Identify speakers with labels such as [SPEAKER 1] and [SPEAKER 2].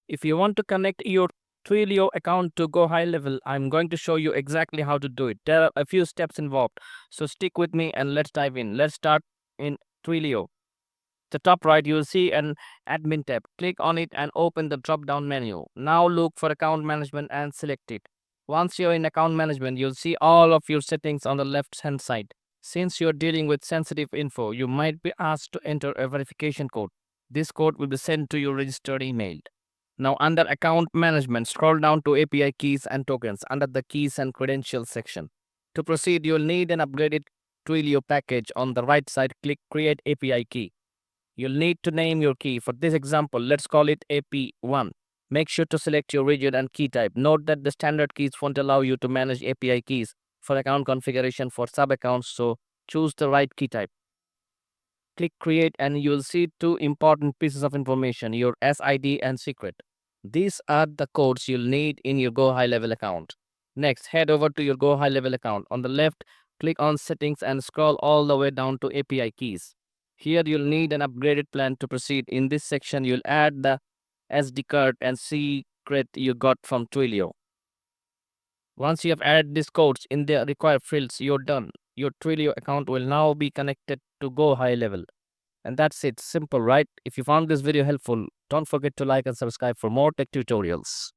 [SPEAKER 1] If you want to connect your Twilio account to GoHighLevel, I'm going to show you exactly how to do it. There are a few steps involved, so stick with me and let's dive in. Let's start in Twilio. The top right, you'll see an admin tab. Click on it and open the drop-down menu. Now look for account management and select it. Once you're in account management, you'll see all of your settings on the left-hand side. Since you're dealing with sensitive info, you might be asked to enter a verification code. This code will be sent to your registered email. Now under account management, scroll down to API keys and tokens under the keys and credentials section. To proceed, you'll need an upgraded Twilio package. On the right side, click create API key. You'll need to name your key. For this example, let's call it AP1. Make sure to select your region and key type. Note that the standard keys won't allow you to manage API keys for account configuration for sub-accounts, so choose the right key type. Click create and you'll see two important pieces of information, your SID and secret. These are the codes you'll need in your GoHighLevel account. Next, head over to your GoHighLevel account. On the left, click on settings and scroll all the way down to API keys. Here you'll need an upgraded plan to proceed. In this section, you'll add the SD card and secret you got from Twilio. Once you have added these codes in the required fields, you're done. Your Twilio account will now be connected to GoHighLevel. And that's it. Simple, right? If you found this video helpful, don't forget to like and subscribe for more tech tutorials.